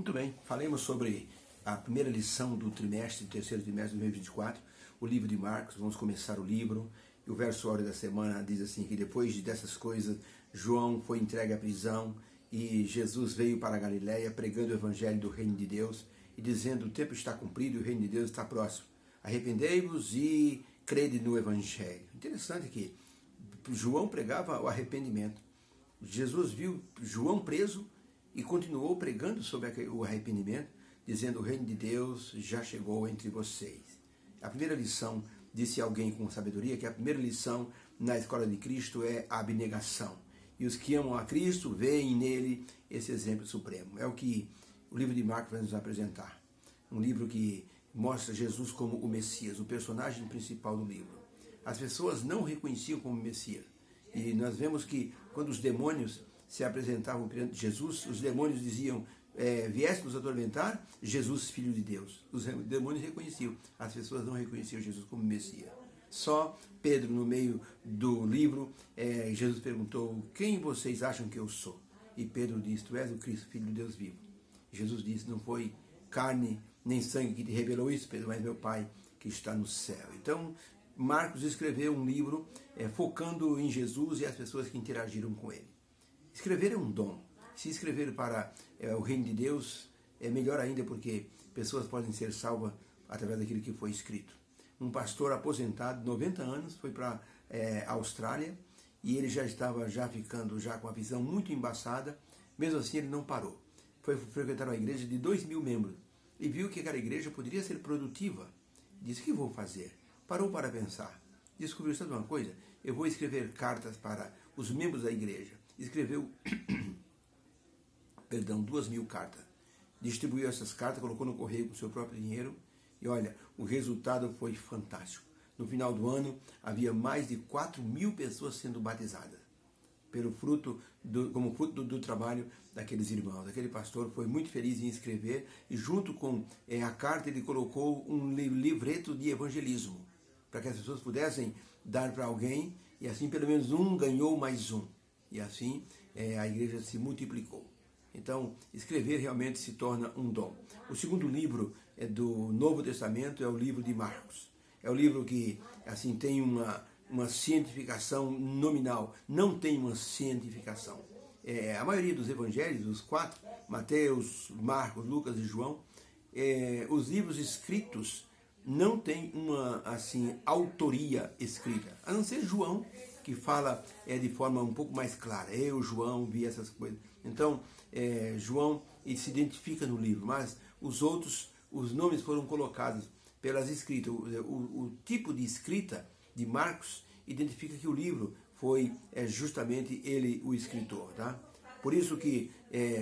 Muito bem, falemos sobre a primeira lição do trimestre, do terceiro trimestre de 2024, o livro de Marcos. Vamos começar o livro, e o verso áureo da semana diz assim, que depois dessas coisas, João foi entregue à prisão, e Jesus veio para a Galiléia pregando o evangelho do reino de Deus, e dizendo, o tempo está cumprido e o reino de Deus está próximo. Arrependei-vos e crede no evangelho. Interessante que João pregava o arrependimento. Jesus viu João preso, e continuou pregando sobre o arrependimento, dizendo, o reino de Deus já chegou entre vocês. A primeira lição, disse alguém com sabedoria, que a primeira lição na escola de Cristo é a abnegação. E os que amam a Cristo veem nele esse exemplo supremo. É o que o livro de Marcos vai nos apresentar. Um livro que mostra Jesus como o Messias, o personagem principal do livro. As pessoas não o reconheciam como Messias. E nós vemos que quando os demônios se apresentavam perante Jesus, os demônios diziam, vieste nos atormentar, Jesus, filho de Deus. Os demônios reconheciam, as pessoas não reconheciam Jesus como Messias. Só Pedro, no meio do livro, Jesus perguntou, quem vocês acham que eu sou? E Pedro disse, tu és o Cristo, filho de Deus vivo. Jesus disse, não foi carne nem sangue que te revelou isso, Pedro, mas meu Pai que está no céu. Então, Marcos escreveu um livro focando em Jesus e as pessoas que interagiram com ele. Escrever é um dom. Se escrever para o reino de Deus, é melhor ainda porque pessoas podem ser salvas através daquilo que foi escrito. Um pastor aposentado, 90 anos, foi para a Austrália e ele já estava ficando com a visão muito embaçada. Mesmo assim, ele não parou. Foi frequentar uma igreja de 2.000 membros e viu que aquela igreja poderia ser produtiva. Disse, o que vou fazer? Parou para pensar. Descobriu, sabe uma coisa? Eu vou escrever cartas para os membros da igreja. Escreveu 2.000 cartas. Distribuiu essas cartas, colocou no correio com o seu próprio dinheiro. E olha, o resultado foi fantástico. No final do ano, havia mais de 4.000 pessoas sendo batizadas. Como fruto do trabalho daqueles irmãos. Aquele pastor foi muito feliz em escrever. E junto com a carta, ele colocou um livreto de evangelismo. Para que as pessoas pudessem dar para alguém. E assim, pelo menos um ganhou mais um. E assim a igreja se multiplicou. Então, escrever realmente se torna um dom. O segundo livro do Novo Testamento é o livro de Marcos. É o livro que assim tem uma cientificação nominal. Não tem uma cientificação. A maioria dos evangelhos, os 4, Mateus, Marcos, Lucas e João, os livros escritos não tem uma autoria escrita, a não ser João, que fala de forma um pouco mais clara. Eu, João, vi essas coisas. Então, João se identifica no livro, mas os outros, os nomes foram colocados pelas escritas. O tipo de escrita de Marcos identifica que o livro foi justamente ele o escritor. Tá? Por isso que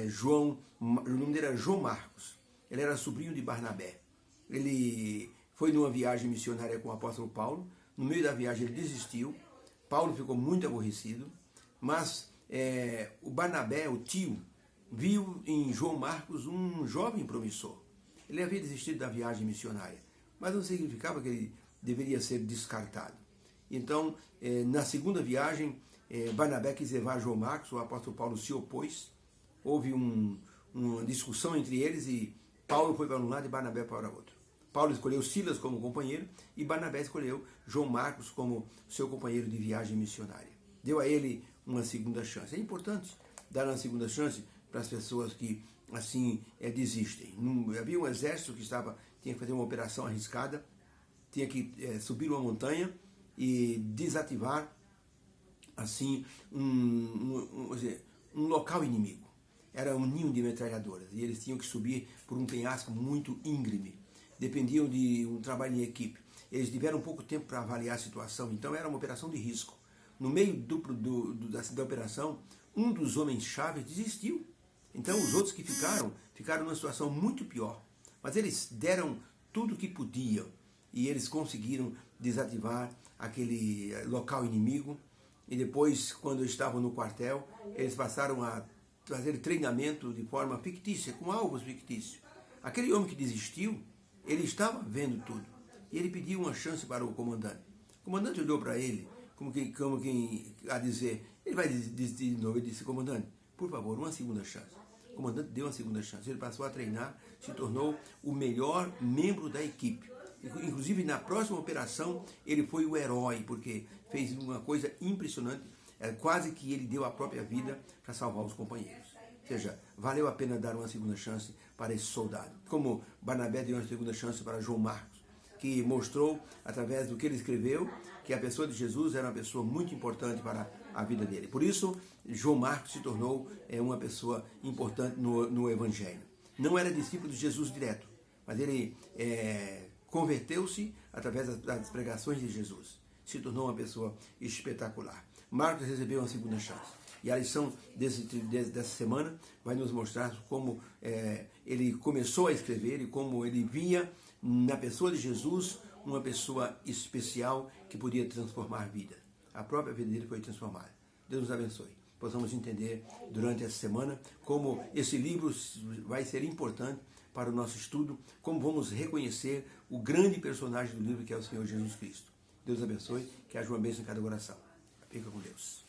João, o nome dele era João Marcos, ele era sobrinho de Barnabé. Ele foi numa viagem missionária com o apóstolo Paulo. No meio da viagem ele desistiu. Paulo ficou muito aborrecido, mas o Barnabé, o tio, viu em João Marcos um jovem promissor. Ele havia desistido da viagem missionária, mas não significava que ele deveria ser descartado. Então, na segunda viagem, Barnabé quis levar João Marcos, o apóstolo Paulo se opôs, houve uma discussão entre eles e Paulo foi para um lado e Barnabé para o outro. Paulo escolheu Silas como companheiro e Barnabé escolheu João Marcos como seu companheiro de viagem missionária. Deu a ele uma segunda chance. É importante dar uma segunda chance para as pessoas que assim desistem. Havia um exército que tinha que fazer uma operação arriscada, tinha que subir uma montanha e desativar assim um local inimigo. Era um ninho de metralhadoras e eles tinham que subir por um penhasco muito íngreme. Dependiam de um trabalho em equipe. Eles tiveram pouco tempo para avaliar a situação, então era uma operação de risco. No meio da operação, um dos homens-chave desistiu. Então os outros que ficaram numa situação muito pior. Mas eles deram tudo o que podiam e eles conseguiram desativar aquele local inimigo. E depois, quando estavam no quartel, eles passaram a fazer treinamento de forma fictícia, com alvos fictícios. Aquele homem que desistiu, ele estava vendo tudo. E ele pediu uma chance para o comandante. O comandante olhou para ele, como quem a dizer, ele vai desistir de novo. Ele disse, comandante, por favor, uma segunda chance. comandante deu uma segunda chance. Ele passou a treinar, se tornou o melhor membro da equipe. Inclusive, na próxima operação, ele foi o herói, porque fez uma coisa impressionante. Quase que ele deu a própria vida para salvar os companheiros. Ou seja, valeu a pena dar uma segunda chance para esse soldado. Como Barnabé deu uma segunda chance para João Marcos, que mostrou, através do que ele escreveu, que a pessoa de Jesus era uma pessoa muito importante para a vida dele. Por isso, João Marcos se tornou uma pessoa importante no Evangelho. Não era discípulo de Jesus direto, mas ele converteu-se através das pregações de Jesus. Se tornou uma pessoa espetacular. Marcos recebeu uma segunda chance. E a lição dessa semana vai nos mostrar como ele começou a escrever e como ele via na pessoa de Jesus uma pessoa especial que podia transformar a vida. A própria vida dele foi transformada. Deus nos abençoe. Possamos entender durante essa semana como esse livro vai ser importante para o nosso estudo, como vamos reconhecer o grande personagem do livro que é o Senhor Jesus Cristo. Deus abençoe, que haja uma bênção em cada coração. Fica com Deus.